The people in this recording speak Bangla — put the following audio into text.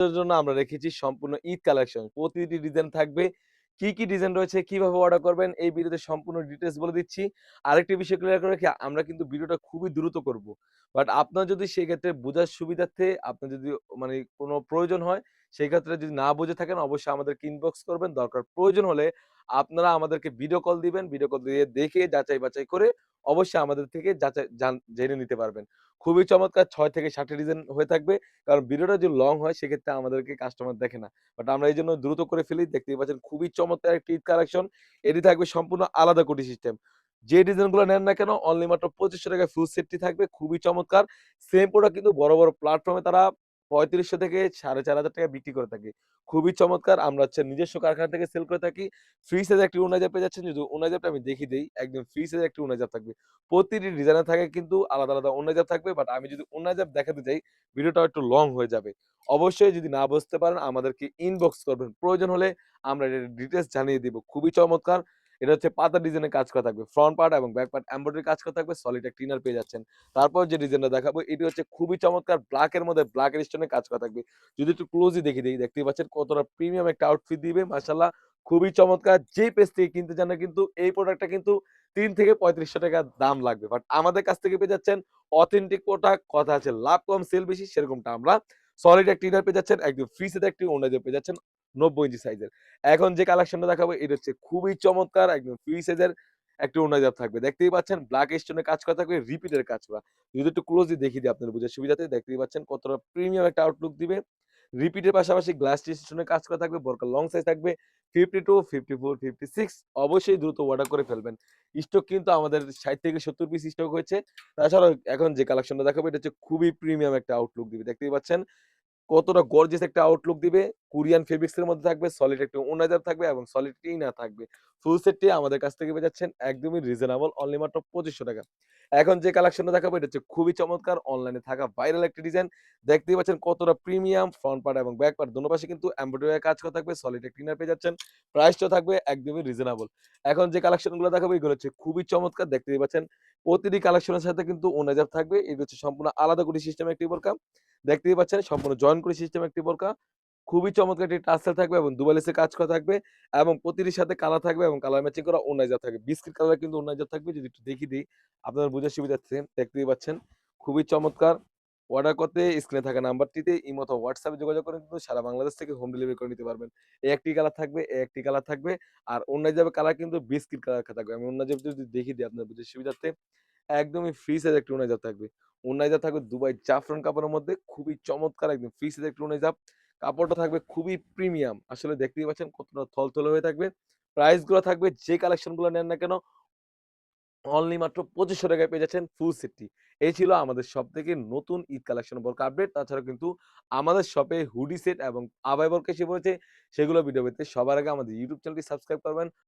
এর জন্য আমরা রেখেছি সম্পূর্ণ ঈদ কালেকশন। প্রতিটি ডিজাইন থাকবে। কি ডিজাইন রয়েছে, কিভাবে অর্ডার করবেন এই ভিডিওতে সম্পূর্ণ ডিটেইলস বলে দিচ্ছি। আরেকটি বিষয় ক্লিয়ার করে রাখি, আমরা কিন্তু ভিডিওটা খুবই দ্রুত করব। বাট আপনার যদি সেক্ষেত্রে বোঝার সুবিধার্থে আপনার যদি মানে কোনো প্রয়োজন হয়, সেক্ষেত্রে যদি না বুঝে থাকেন অবশ্যই আমাদেরকে ইনবক্স করবেন। দরকার প্রয়োজন হলে আপনারা আমাদেরকে ভিডিও কল দিবেন। ভিডিও কল দিয়ে দেখে যাচাই বাছাই করে অবশ্যই আমাদের থেকে জেনে নিতে পারবেন। খুবই চমৎকার ৬ থেকে ৭ টি ডিজাইন হয়ে থাকবে। কারণ ভিডিওটা যদি লং হয় সেক্ষেত্রে আমাদেরকে কাস্টমার দেখে না। বাট আমরা এইজন্য দ্রুত করে ফেলি। দেখতেই পাচ্ছেন খুবই চমৎকার একটি ঈদ কালেকশন। এটি থাকবে সম্পূর্ণ আলাদা কোটি সিস্টেম। যে ডিজাইনগুলো নেন না কেন অনলি মাত্র ৳২৫০০ ফুল সেটটি থাকবে। খুবই চমৎকার। সেম প্রোডাক্ট কিন্তু বড় প্ল্যাটফর্মে তারা ৳৩৫০০ থেকে ৳৪,৫০০ বিক্রি করে থাকে। খুবই চমৎকার। আমরা হচ্ছে নিজস্ব কারখানা থেকে সেল করে থাকি। ফ্রি সাইজের একটি ওড়না পেয়ে যাচ্ছেন। যদি ওড়না আমি দেখিয়ে দেই, একদম ফ্রি সাইজের একটি ওড়না থাকবে। প্রতিটি ডিজাইনের থাকে কিন্তু আলাদা ওড়না থাকবে। বাট আমি যদি ওড়না দেখাতে যাই ভিডিওটা একটু লং হয়ে যাবে। অবশ্যই যদি না বুঝতে পারেন আমাদেরকে ইনবক্স করবেন। প্রয়োজন হলে আমরা এটার ডিটেইলস জানিয়ে দিব। খুবই চমৎকার। এটা হচ্ছে পাতা ডিজাইনের কাজ করা থাকবে। ফ্রন্ট পার্ট এবং ব্যাক পার্ট এমব্রয়ডারি কাজ করা থাকবে। সলিড একটা ইনার পেয়ে যাচ্ছেন। তারপর যে ডিজাইনটা দেখাবো এটি হচ্ছে খুবই চমৎকার ব্ল্যাক এর মধ্যে ব্ল্যাক স্টোনের কাজ করা থাকবে। যদি একটু ক্লোজলি দেখিয়ে দেই, দেখতেই পাচ্ছেন কতটা প্রিমিয়াম একটা আউটফিট দিবে মাশাআল্লাহ। খুবই চমৎকার। যেই পেজ থেকে কিনতে চান না কিন্তু এই প্রোডাক্টটা কিন্তু ৳৩ থেকে ৳৩৫০০ দাম লাগবে। বাট আমাদের কাছ থেকে পেয়ে যাচ্ছেন অথেন্টিক প্রোডাক্ট। কথা আছে লাভ কম সেল বেশি সেরকমটা আমরা। সলিড একটা ইনার পেয়ে যাচ্ছেন, একদম ফ্রি সাইজের একটি ওড়না পেয়ে যাচ্ছেন ৯০ ইঞ্চি সাইজের। এখন যে কালেকশনটা দেখাবো এটা হচ্ছে খুবই চমৎকার, একদম ফ্রি সাইজের একটি ওড়না থাকবে। দেখতেই পাচ্ছেন ব্ল্যাক স্টোনের কাজ করা থাকবে, রিপিটের কাজ করা। যদি একটু ক্লোজলি দেখিয়ে দিই আপনাদের বোঝার সুবিধাতে, দেখতেই পাচ্ছেন কতটা প্রিমিয়াম একটা আউটলুক দিবে। রিপিটের পাশাপাশি গ্লাস স্টোনের কাজ করা থাকবে, বোরকা লং সাইজ থাকবে 52, 54, 56। অবশ্যই দ্রুত অর্ডার করে ফেলবেন। স্টক কিন্তু আমাদের ৬০ থেকে ৭০ পিস স্টক হয়েছে। তাছাড়াও এখন যে কালেকশনটা দেখাবো এটা হচ্ছে খুবই প্রিমিয়াম একটা আউটলুক দিবে। দেখতেই পাচ্ছেন কতটা গর্জিয়াস একটা আউটলুক দিবে। কোরিয়ান ফেব্রিক্স এর মধ্যে থাকবে, সলিড একটা ওড়না থাকবে এবং সলিড ইনার থাকবে। ফুল সেটটি আমাদের কাছ থেকে পেয়ে যাচ্ছেন একদমই রিজনেবল অনলি মাত্র ৳২৫০০। এখন যে কালেকশনটা দেখাবো এটা হচ্ছে খুবই চমৎকার অনলাইনে থাকা ভাইরাল একটা ডিজাইন। দেখতেই পাচ্ছেন কতটা প্রিমিয়াম ফ্রন্ট পার্ট এবং ব্যাক পার্ট দোনো পাশে কিন্তু এমব্রয়ডারি কাজ করা থাকবে, সলিড একটা ইনার পেয়ে যাচ্ছেন। প্রাইসটাও থাকবে একদমই রিজনেবল। এখন যে কালেকশনগুলো দেখাবো এগুলো হচ্ছে খুবই চমৎকার। দেখতেই পাচ্ছেন প্রতিটি কালেকশনের সাথে কিন্তু ওড়না থাকবে। এগুলো হচ্ছে সম্পূর্ণ আলাদা করে সিস্টেম একটি বোরকা। দেখতেই পাচ্ছেন সম্পূর্ণ জয়েন করে সিস্টেম একটি বোরকা। খুবই চমৎকার একটি টার্সেল থাকবে এবং দুবাই লেসের কাজ করা থাকবে এবং প্রতিটির সাথে কালার থাকবে এবং কালার ম্যাচিং করা ওড়না থাকবে। বিস্কিট কালারের কিন্তু ওড়না থাকবে। যদি একটু দেখিয়ে দেই আপনাদের বোঝার সুবিধার্থে দেখতেই পাচ্ছেন। খুবই চমৎকার। অর্ডার করতে স্ক্রিনে থাকা নাম্বারটিতে ইমো অথবা WhatsApp এ যোগাযোগ করে কিন্তু সারা বাংলাদেশ থেকে হোম ডেলিভারি করে নিতে পারবেন। এই একটি কালার থাকবে, এই একটি কালার থাকবে। আর ওড়না কালার কিন্তু বিস্কিট কালার থাকবে। আমি ওড়না যদি দেখিয়ে দিই আপনাদের বোঝার সুবিধার্থে একদমই ফ্রি সাইজ একটা ওড়না থাকবে। ওড়না থাকবে দুবাই জাফরান কাপড়ের মধ্যে খুবই চমৎকার একদম ফ্রি সাইজ একটা ওড়না। কাপড়টা থাকবে খুবই প্রিমিয়াম। আসলে দেখতেই পাচ্ছেন কতটা থলথলে হয়ে থাকবে। প্রাইস গুলো থাকবে যে কালেকশন গুলো নেন না কেন অনলি মাত্র ৳২৫০০ পেয়ে যাচ্ছেন ফুল সেটটি। এই ছিল আমাদের সবথেকে নতুন ঈদ কালেকশন বোরকা আপডেট। তাছাড়াও কিন্তু আমাদের শপে হুডি সেট এবং আবায়া বোরকা এসে পড়েছে। সেগুলো ভিডিও পেতে সবার আগে আমাদের YouTube চ্যানেলটি সাবস্ক্রাইব করবেন।